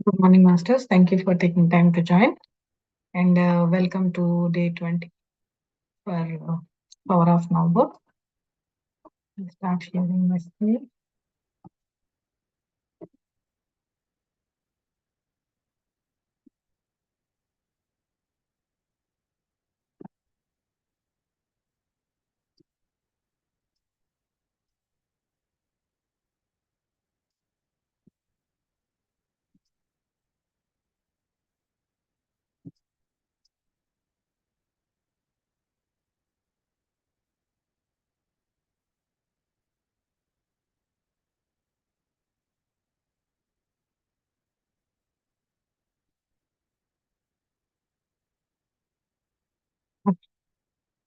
Good morning, Masters. Thank you for taking time to join. And welcome to day 20 for Power of Now book. I'll start sharing my screen.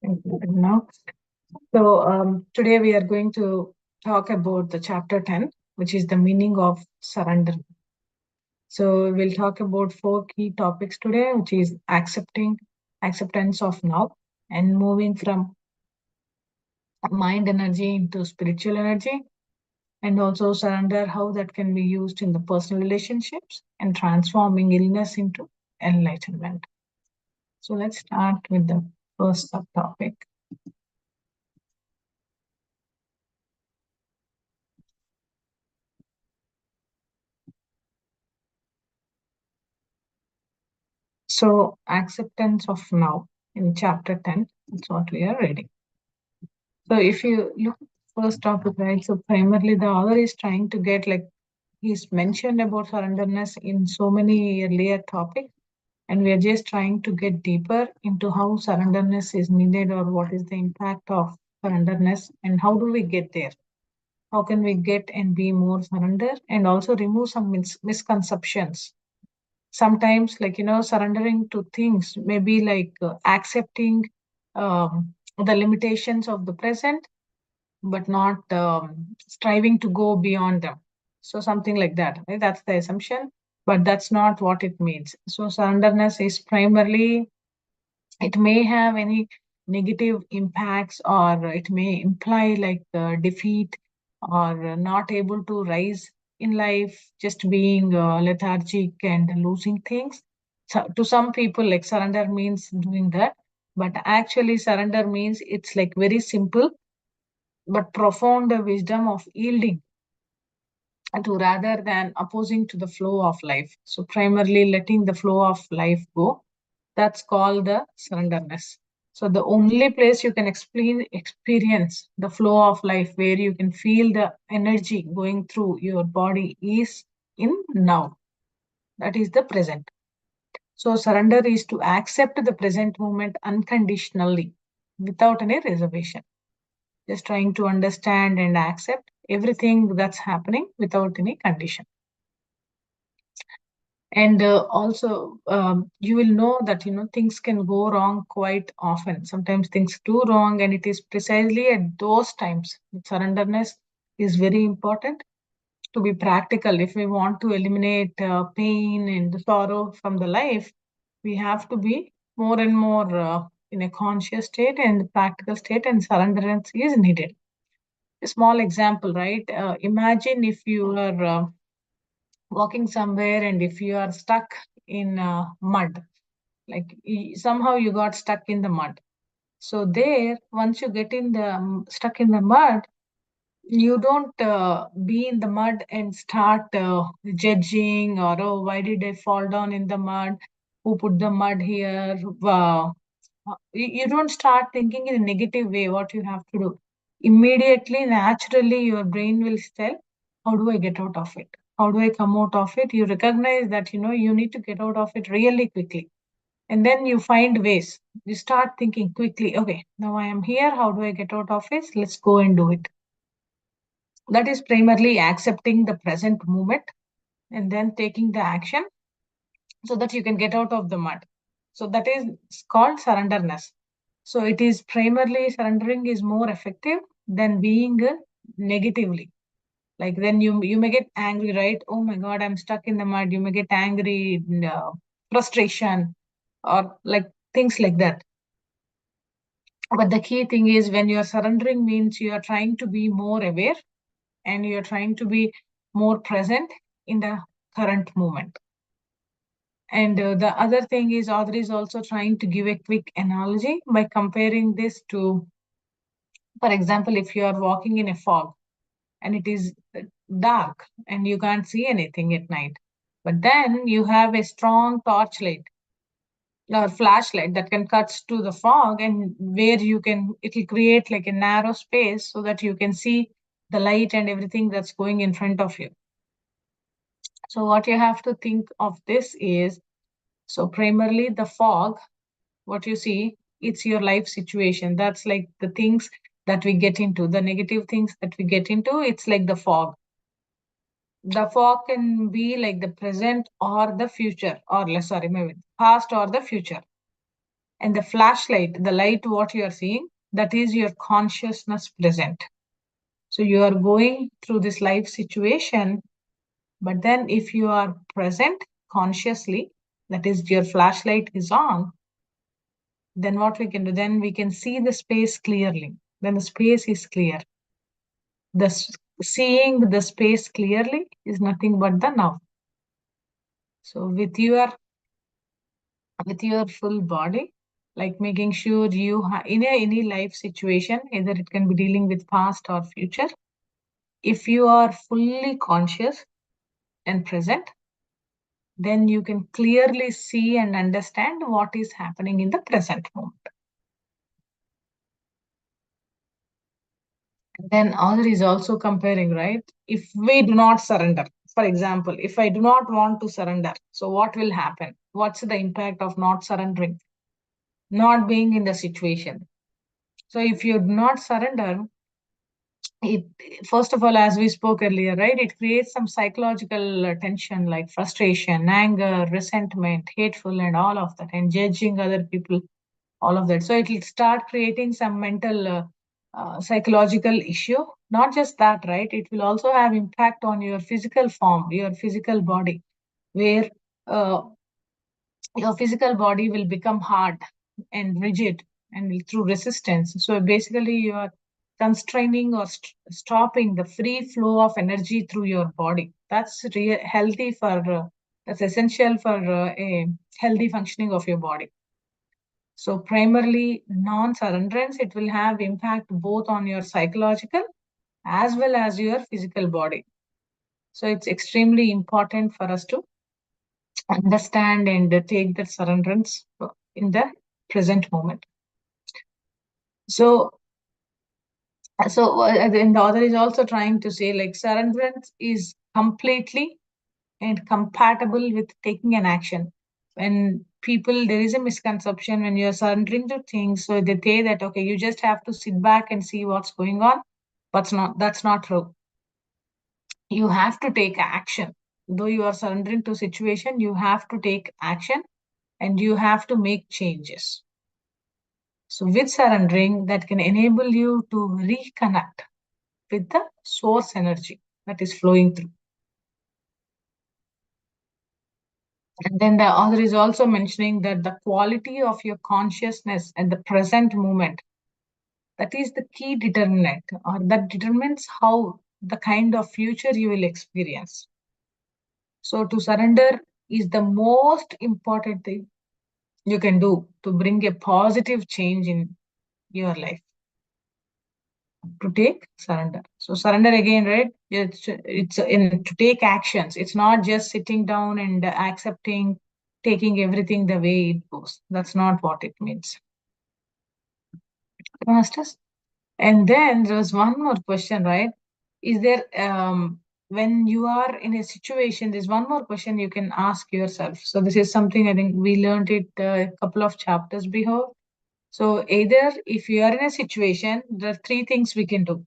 Thank you. Now, today we are going to talk about the chapter 10, which is the meaning of surrender. So we'll talk about four key topics today, which is acceptance of now, and moving from mind energy into spiritual energy, and also surrender, how that can be used in the personal relationships, and transforming illness into enlightenment. So let's start with the first subtopic. So acceptance of now in chapter 10, that's what we are reading. So if you look at the first topic, right, so primarily the author is trying to get, like, he's mentioned about surrenderness in so many earlier topics, and we are just trying to get deeper into how surrenderness is needed, or what is the impact of surrenderness and how do we get there. How can we get and be more surrender, and also remove some misconceptions. Sometimes, like, surrendering to things may be like accepting the limitations of the present, but not striving to go beyond them. So something like that, right? That's the assumption, but that's not what it means. So surrenderness is primarily, it may have any negative impacts, or it may imply like defeat, or not able to rise in life, just being lethargic and losing things. So to some people, like, surrender means doing that, but actually surrender means it's like very simple but profound wisdom of yielding to, rather than opposing to the flow of life. So primarily letting the flow of life go, that's called the surrenderness. So the only place you can experience the flow of life, where you can feel the energy going through your body, is in now. That is the present. So surrender is to accept the present moment unconditionally, without any reservation. Just trying to understand and accept everything that's happening without any condition. And also, you will know that things can go wrong quite often. Sometimes things do wrong, and it is precisely at those times that surrenderness is very important to be practical. If we want to eliminate pain and sorrow from the life, we have to be more and more in a conscious state and practical state, and surrenderance is needed. A small example, right? Imagine if you are walking somewhere, and if you are stuck in mud, like somehow you got stuck in the mud. So there, once you get in the stuck in the mud, you don't be in the mud and start judging, or, oh, why did I fall down in the mud, who put the mud here. You don't start thinking in a negative way. What you have to do, immediately, naturally, your brain will tell, how do I get out of it, how do I come out of it. You recognize that you need to get out of it really quickly, and then you find ways. You start thinking quickly, okay, now I am here, how do I get out of it, let's go and do it. That is primarily accepting the present moment, and then taking the action so that you can get out of the mud. So that is called surrenderness. So it is primarily, surrendering is more effective than being negatively. Like, then you may get angry, right? Oh my God, I'm stuck in the mud. You may get angry, frustration, or like things like that. But the key thing is, when you are surrendering, means you are trying to be more aware, and you are trying to be more present in the current moment. And the other thing is, author is also trying to give a quick analogy by comparing this to, for example, if you are walking in a fog and it is dark and you can't see anything at night, but then you have a strong torchlight or flashlight that can cut to the fog, and where you can, it will create like a narrow space so that you can see the light and everything that's going in front of you. So what you have to think of this is, so primarily the fog, what you see, it's your life situation. That's like the things that we get into, the negative things that we get into, it's like the fog. The fog can be like the present or the future, or less, sorry, maybe past or the future. And the flashlight, the light, what you are seeing, that is your consciousness present. So you are going through this life situation, but then if you are present consciously, that is your flashlight is on, then what we can do, then we can see the space clearly. Then the space is clear. The seeing the space clearly is nothing but the now. So with your full body, like making sure you in any life situation, either it can be dealing with past or future, if you are fully conscious and present, then you can clearly see and understand what is happening in the present moment. Then author is also comparing, right? If we do not surrender, for example, if I do not want to surrender, so what will happen? What's the impact of not surrendering, not being in the situation? So if you do not surrender, it, first of all, as we spoke earlier, right, it creates some psychological tension like frustration, anger, resentment, hateful, and all of that, and judging other people, all of that. So it will start creating some mental psychological issue. Not just that, right, it will also have impact on your physical form, your physical body, where uh, your physical body will become hard and rigid and through resistance. So basically, you are constraining or stopping the free flow of energy through your body. That's healthy for, that's essential for a healthy functioning of your body. So primarily non-surrenderance, it will have impact both on your psychological as well as your physical body. So it's extremely important for us to understand and take that surrenderance in the present moment. So, then the author is also trying to say like surrenderance is completely and compatible with taking an action. When people, there is a misconception when you're surrendering to things, so they say that okay, you just have to sit back and see what's going on, but that's not true. You have to take action. Though you are surrendering to situation, you have to take action and you have to make changes. So with surrendering, that can enable you to reconnect with the source energy that is flowing through. And then the author is also mentioning that the quality of your consciousness at the present moment, that is the key determinant, or that determines how the kind of future you will experience. So to surrender is the most important thing you can do to bring a positive change in your life. To take surrender. So surrender again, right? It's in to take actions. It's not just sitting down and accepting, taking everything the way it goes. That's not what it means. Masters. And then there was one more question, right? Is there when you are in a situation, there's one more question you can ask yourself. So this is something I think we learned it a couple of chapters before. So either if you are in a situation, there are three things we can do.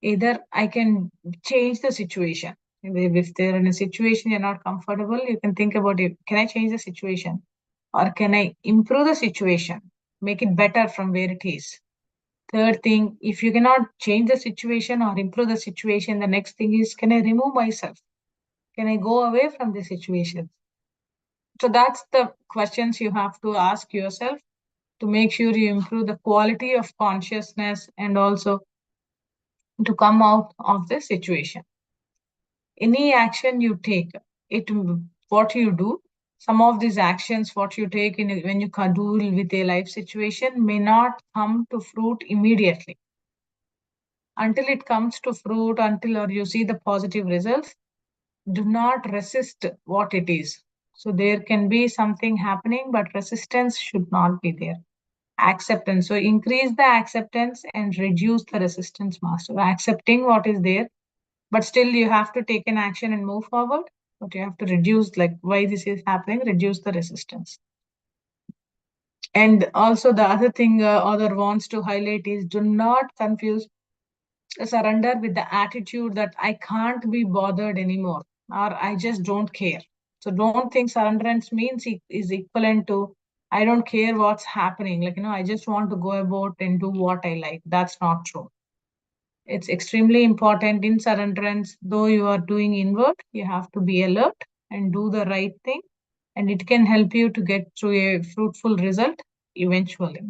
Either I can change the situation. If they're in a situation you're not comfortable, you can think about it. Can I change the situation? Or can I improve the situation? Make it better from where it is. Third thing, if you cannot change the situation or improve the situation, the next thing is, can I remove myself? Can I go away from the situation? So that's the questions you have to ask yourself to make sure you improve the quality of consciousness and also to come out of the situation. Any action you take, it what you do, some of these actions, what you take in when you deal with a life situation, may not come to fruit immediately. Until it comes to fruit, until or you see the positive results, do not resist what it is. So there can be something happening, but resistance should not be there. Acceptance. So increase the acceptance and reduce the resistance, master. Accepting what is there, but still you have to take an action and move forward. But you have to reduce, like, why this is happening, reduce the resistance. And also the other thing other wants to highlight is, do not confuse surrender with the attitude that I can't be bothered anymore or I just don't care. So don't think surrenderance means it is equivalent to I don't care what's happening. Like, I just want to go about and do what I like. That's not true. It's extremely important in surrenderance. Though you are doing inward, you have to be alert and do the right thing. And it can help you to get to a fruitful result eventually.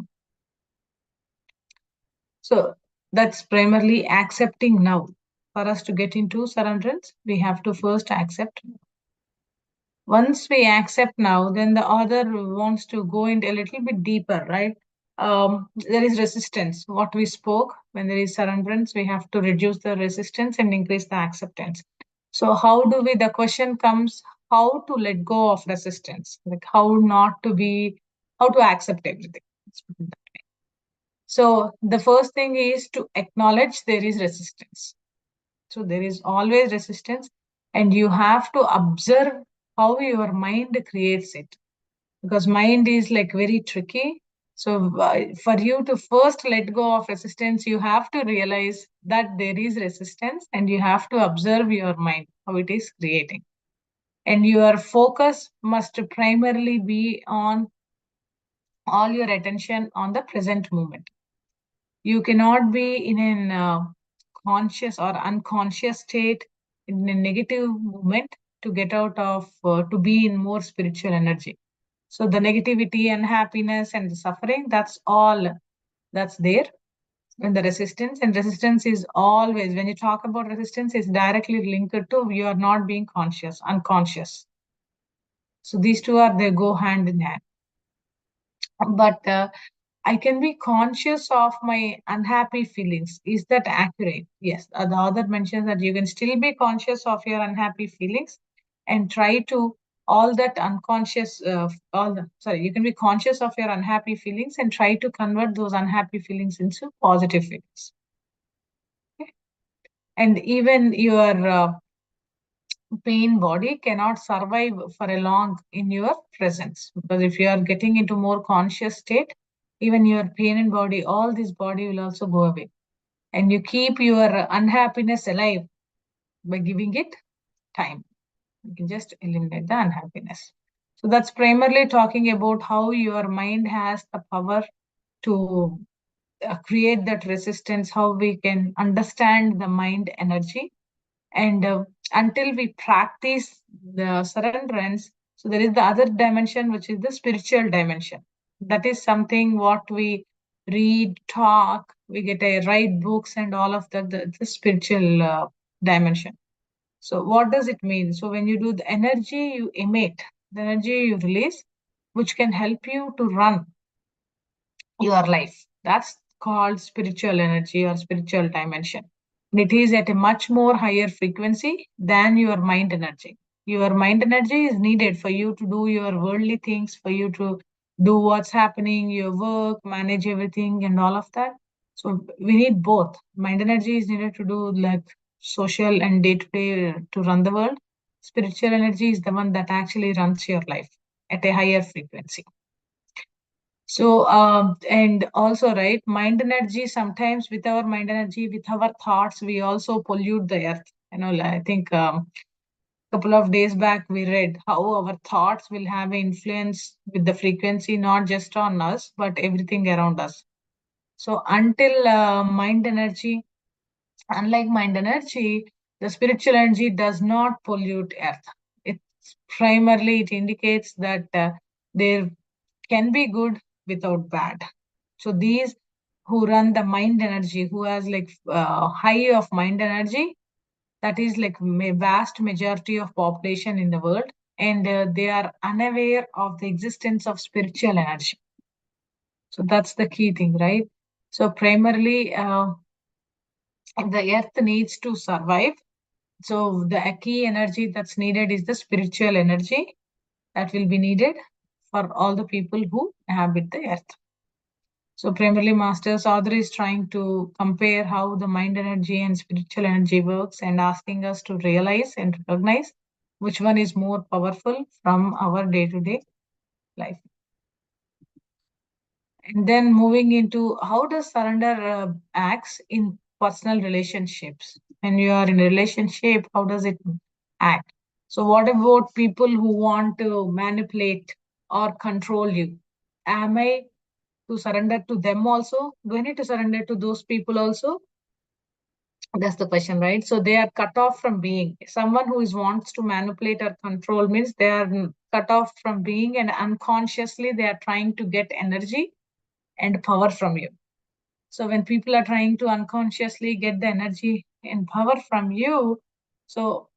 So that's primarily accepting now. For us to get into surrenderance, we have to first accept. Once we accept now, then the other wants to go into a little bit deeper, right? There is resistance. What we spoke, when there is surrenderance, we have to reduce the resistance and increase the acceptance. So how do we, the question comes, how to let go of resistance? Like how not to be, how to accept everything. Let's put it that way. So the first thing is to acknowledge there is resistance. So there is always resistance, and you have to observe how your mind creates it, because mind is like very tricky. So for you to first let go of resistance, you have to realize that there is resistance, and you have to observe your mind, how it is creating. And your focus must primarily be on all your attention on the present moment. You cannot be in an conscious or unconscious state in a negative moment to get out of, to be in more spiritual energy. So the negativity and happiness and the suffering, that's all that's there. And the resistance, and resistance is always, when you talk about resistance, is directly linked to you are not being conscious, unconscious. So these two are, they go hand in hand. But I can be conscious of my unhappy feelings. Is that accurate? Yes. The author mentions that you can still be conscious of your unhappy feelings and try to all that unconscious, you can be conscious of your unhappy feelings and try to convert those unhappy feelings into positive feelings. Okay? And even your pain body cannot survive for a long in your presence, because if you are getting into more conscious state, even your pain and body, all this body will also go away, and you keep your unhappiness alive by giving it time. You can just eliminate the unhappiness. So that's primarily talking about how your mind has the power to create that resistance, how we can understand the mind energy. And until we practice the surrenderance, so there is the other dimension, which is the spiritual dimension. That is something what we read, talk, we get a write books and all of that, the spiritual dimension. So what does it mean? So when you do the energy you emit, the energy you release, which can help you to run your life. That's called spiritual energy or spiritual dimension. And it is at a much more higher frequency than your mind energy. Your mind energy is needed for you to do your worldly things, for you to do what's happening, your work, manage everything, and all of that. So we need both. Mind energy is needed to do like social and day to day to run the world. Spiritual energy is the one that actually runs your life at a higher frequency. So, and also, right, mind energy, sometimes with our mind energy, with our thoughts, we also pollute the earth. I think couple of days back, we read how our thoughts will have an influence with the frequency, not just on us, but everything around us. So, until mind energy, unlike mind energy, the spiritual energy does not pollute earth. It's primarily, it indicates that there can be good without bad. So these who run the mind energy, who has like high of mind energy, that is like vast majority of population in the world, and they are unaware of the existence of spiritual energy. So that's the key thing, right? So primarily, the earth needs to survive. So the key energy that's needed is the spiritual energy that will be needed for all the people who inhabit the earth. So primarily Master's author is trying to compare how the mind energy and spiritual energy works and asking us to realize and recognize which one is more powerful from our day-to-day life. And then moving into how does surrender acts in personal relationships. When you are in a relationship, how does it act? So what about people who want to manipulate or control you? Am I to surrender to them also? Do I need to surrender to those people also? That's the question, right? So they are cut off from being. Someone who is wants to manipulate or control means they are cut off from being, and unconsciously they are trying to get energy and power from you. So when people are trying to unconsciously get the energy and power from you, so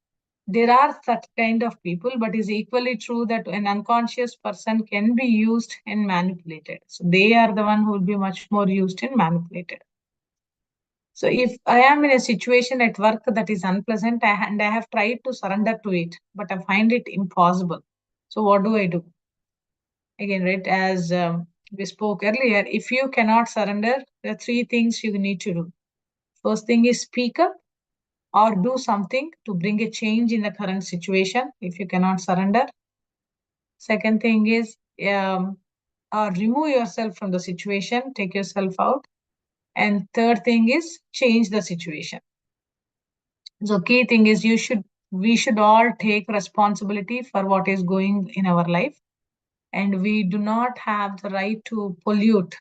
there are such kind of people, but it's equally true that an unconscious person can be used and manipulated. So they are the one who will be much more used and manipulated. So if I am in a situation at work that is unpleasant and I have tried to surrender to it, but I find it impossible. So what do I do? Again, right, as we spoke earlier, if you cannot surrender, there are three things you need to do. First thing is speak up or do something to bring a change in the current situation if you cannot surrender. Second thing is remove yourself from the situation, take yourself out. And third thing is change the situation. So key thing is we should all take responsibility for what is going in our life, and we do not have the right to pollute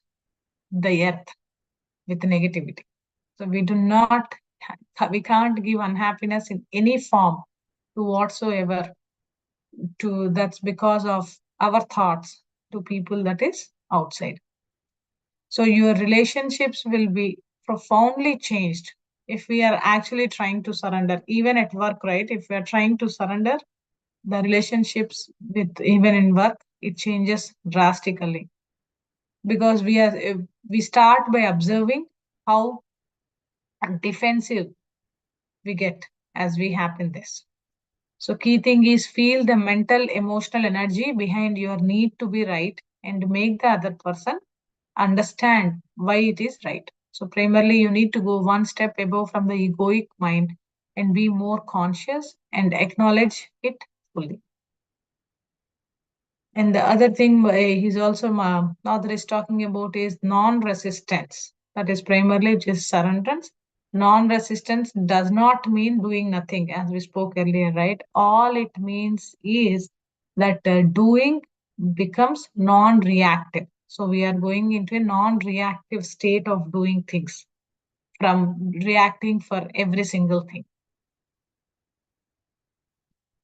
the earth with negativity. So we do not we can't give unhappiness in any form to whatsoever to that's because of our thoughts to people that is outside. So your relationships will be profoundly changed if we are actually trying to surrender, even at work, right? If we are trying to surrender, the relationships with even in work, it changes drastically because we start by observing how defensive we get as we happen this. So key thing is feel the mental emotional energy behind your need to be right and make the other person understand why it is right. So primarily you need to go one step above from the egoic mind and be more conscious and acknowledge it fully. And the other thing he's also author is talking about is non-resistance. That is primarily just surrenderance. Non-resistance does not mean doing nothing, as we spoke earlier, right? All it means is that doing becomes non-reactive. So we are going into a non-reactive state of doing things from reacting for every single thing.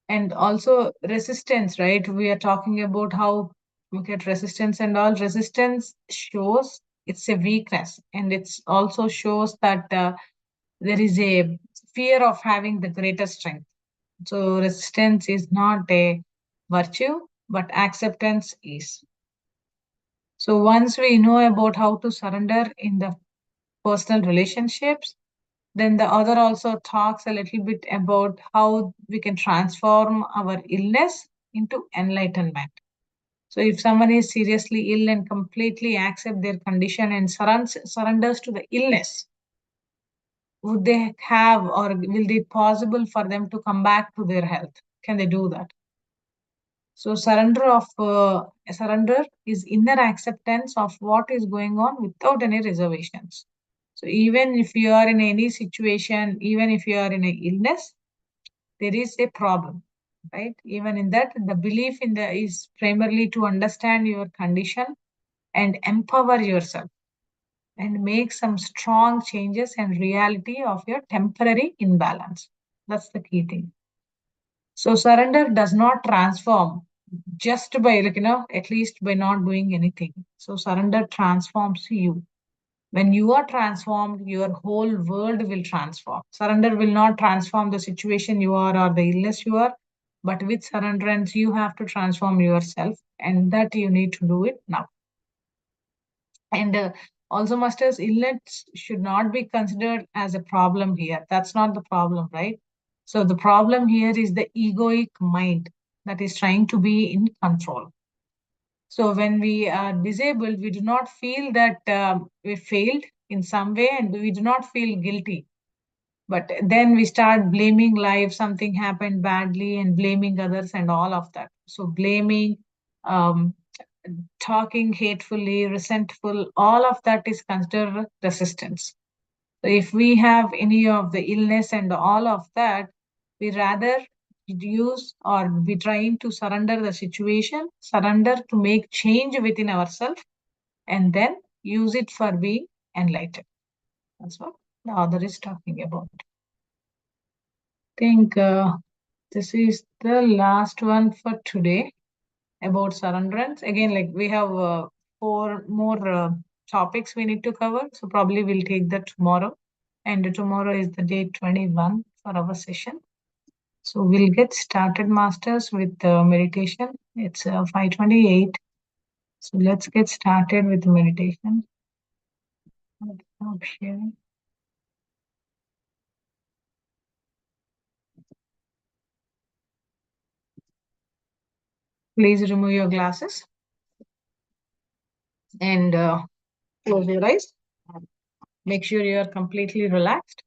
And also resistance, right? We are talking about how look at resistance and all. Resistance shows it's a weakness, and it's also shows that there is a fear of having the greater strength. So resistance is not a virtue, but acceptance is. So once we know about how to surrender in the personal relationships, then the other also talks a little bit about how we can transform our illness into enlightenment. So if someone is seriously ill and completely accept their condition and surrenders to the illness, would they have or will it possible for them to come back to their health? Can they do that? So surrender is inner acceptance of what is going on without any reservations. So even if you are in any situation, even if you are in a illness, there is a problem, right? Even in that, the belief in the is primarily to understand your condition and empower yourself and make some strong changes and reality of your temporary imbalance. That's the key thing. So surrender does not transform just by at least by not doing anything. So surrender transforms you. When you are transformed, your whole world will transform. Surrender will not transform the situation you are or the illness you are. But with surrenderance, you have to transform yourself, and that you need to do it now. And also, masters, illness should not be considered as a problem here. That's not the problem, right? So the problem here is the egoic mind that is trying to be in control. So when we are disabled, we do not feel that we failed in some way, and we do not feel guilty. But then we start blaming life, something happened badly, and blaming others and all of that. So blaming, um, talking hatefully, resentful, all of that is considered resistance. So if we have any of the illness and all of that, we rather reduce or be trying to surrender the situation, surrender to make change within ourselves, and then use it for being enlightened. That's what the author is talking about. I think this is the last one for today about surrenderance. Again, like we have four more topics we need to cover. So probably we'll take that tomorrow. And tomorrow is the day 21 for our session. So we'll get started, masters, with meditation. It's 5:28. So let's get started with the meditation. Stop sharing. Please remove your glasses and close your eyes. Make sure you are completely relaxed.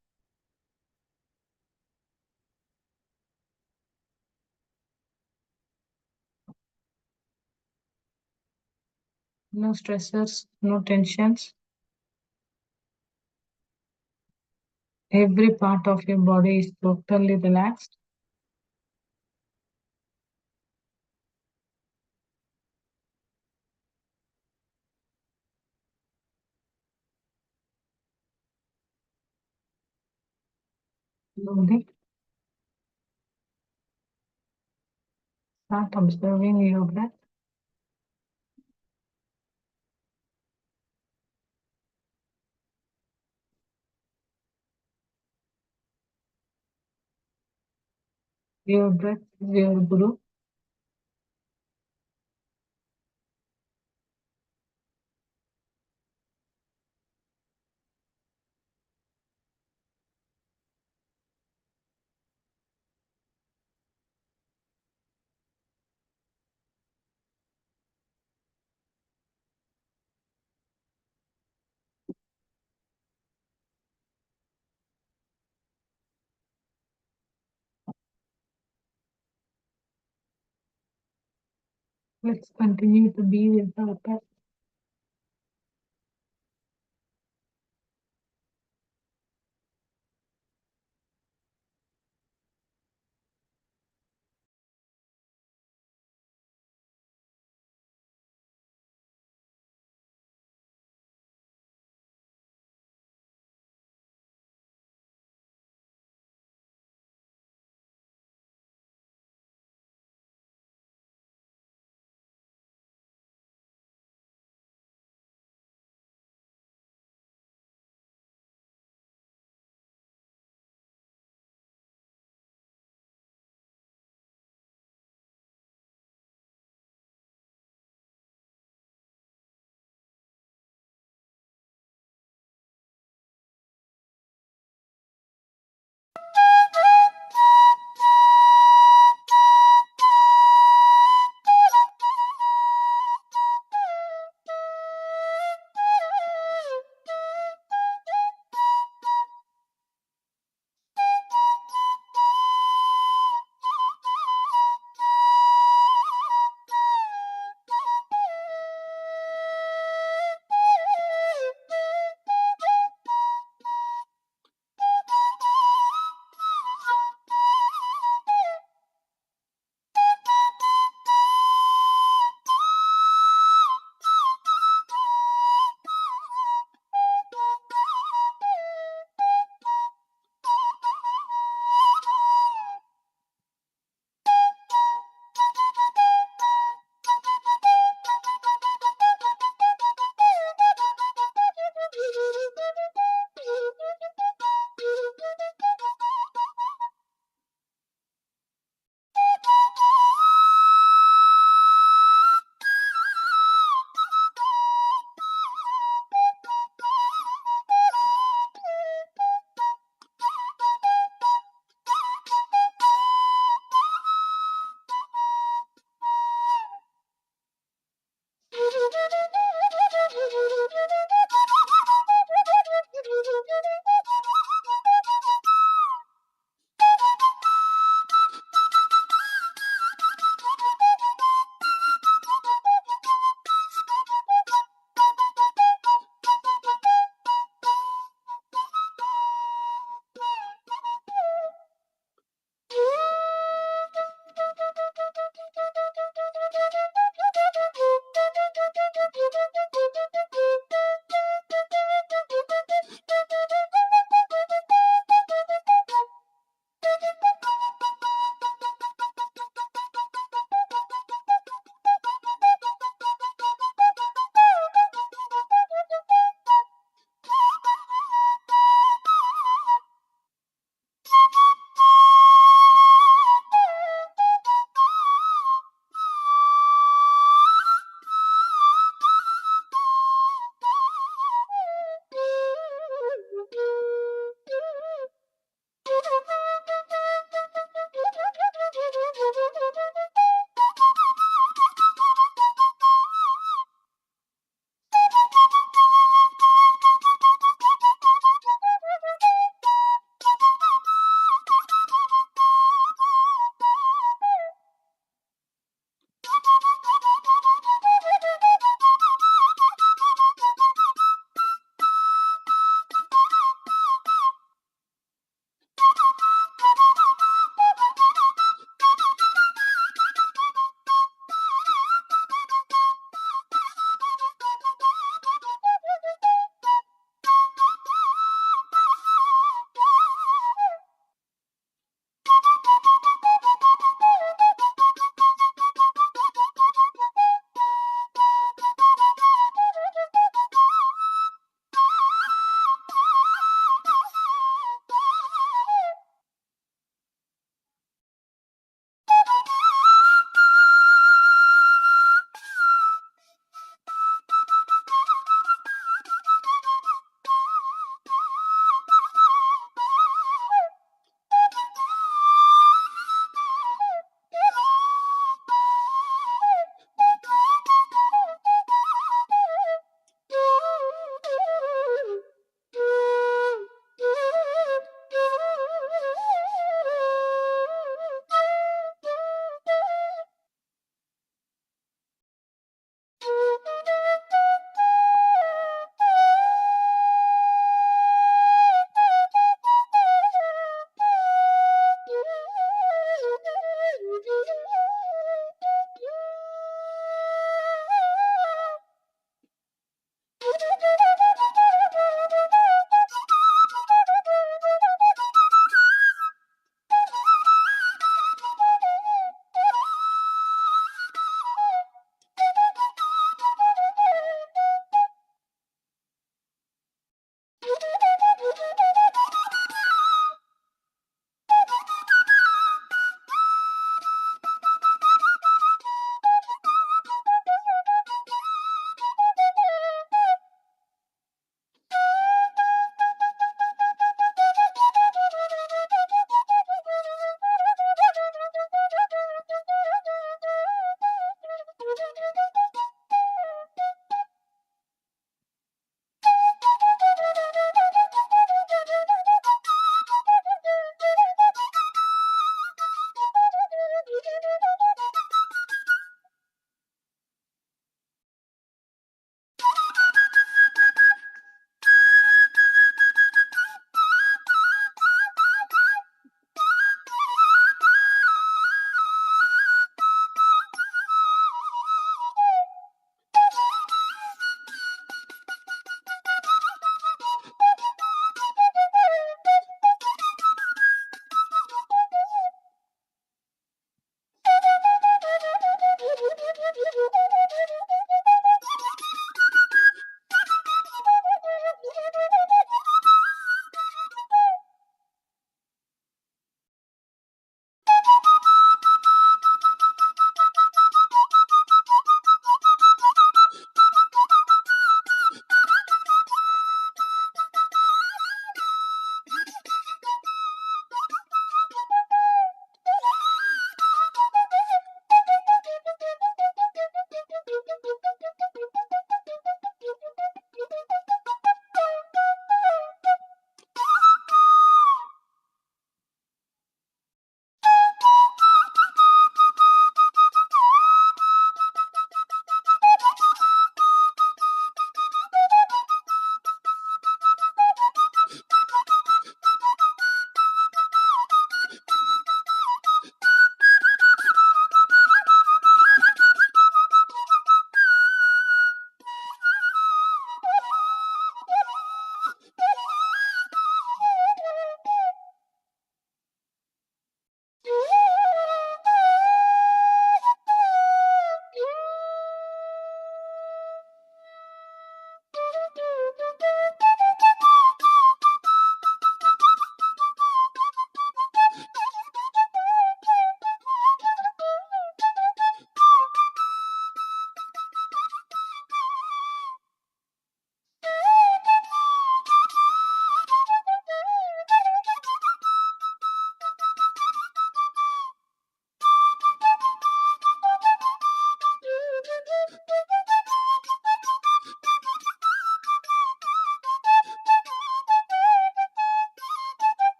No stressors, no tensions. Every part of your body is totally relaxed. Slowly start observing your breath. Your breath is your guru. Let's continue to be with our breath.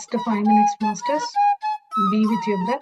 last 5 minutes, masters. Be with your breath.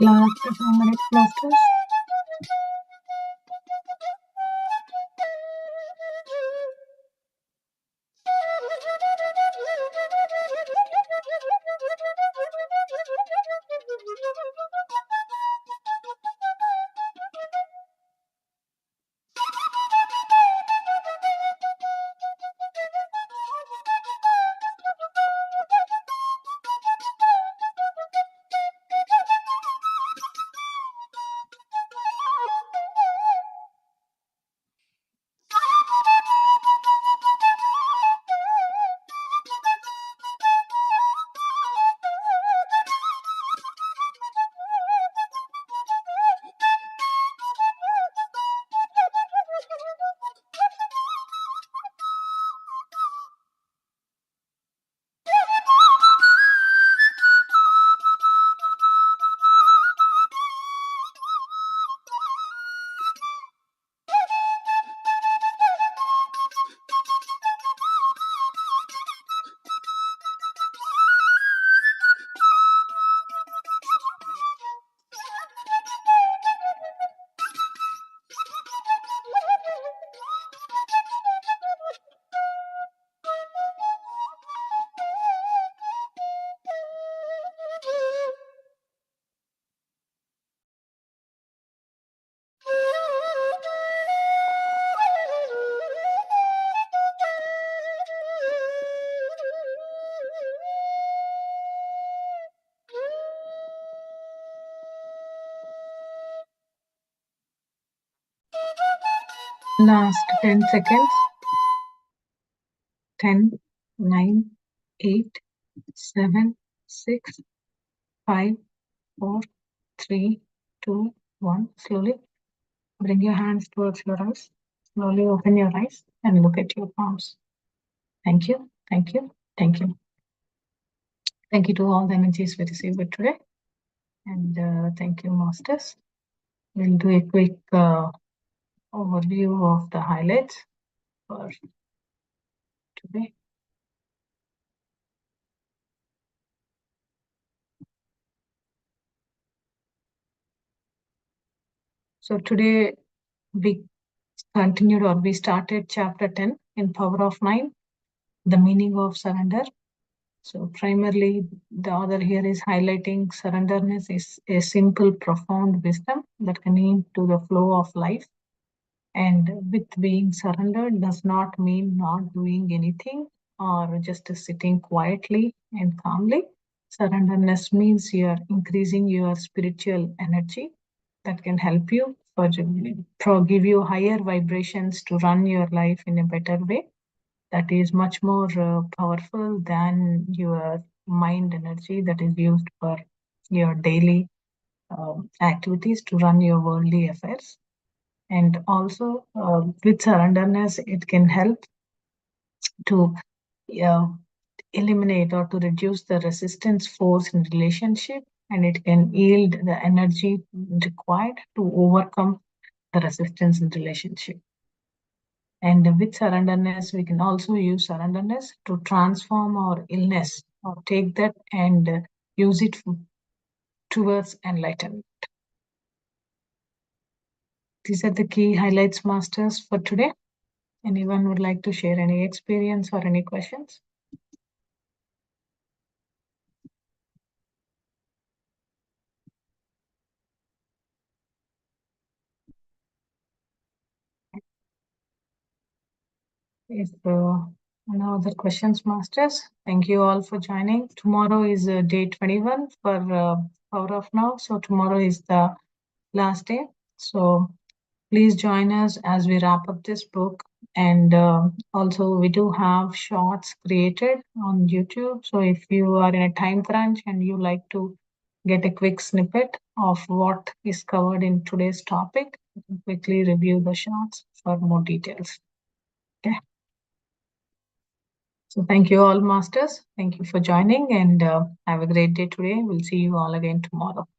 Last 2 minutes, masters. Last 10 seconds. 10, 9, 8, 7, 6, 5, 4, 3, 2, 1. Slowly bring your hands towards your eyes. Slowly open your eyes and look at your palms. Thank you. Thank you. Thank you. Thank you to all the energies we received today. And thank you, masters. We'll do a quick overview of the highlights for today. So today we continued or we started chapter 10 in Power of Mind, the meaning of surrender. So primarily the author here is highlighting surrenderness is a simple, profound wisdom that can lead to the flow of life. And with being surrendered does not mean not doing anything or just sitting quietly and calmly. Surrenderness means you're increasing your spiritual energy that can help you give you higher vibrations to run your life in a better way. That is much more powerful than your mind energy that is used for your daily activities to run your worldly affairs. And also, with surrenderness, it can help to uh, eliminate or to reduce the resistance force in relationship, and it can yield the energy required to overcome the resistance in relationship. And with surrenderness, we can also use surrenderness to transform our illness or take that and use it towards enlightenment. These are the key highlights, masters, for today. Anyone would like to share any experience or any questions? If no other questions, masters, thank you all for joining. Tomorrow is day 21 for Power of Now. So tomorrow is the last day. So please join us as we wrap up this book. And also, we do have shorts created on YouTube. So if you are in a time crunch and you like to get a quick snippet of what is covered in today's topic, you can quickly review the shorts for more details. Okay. So thank you all, masters. Thank you for joining and have a great day today. We'll see you all again tomorrow.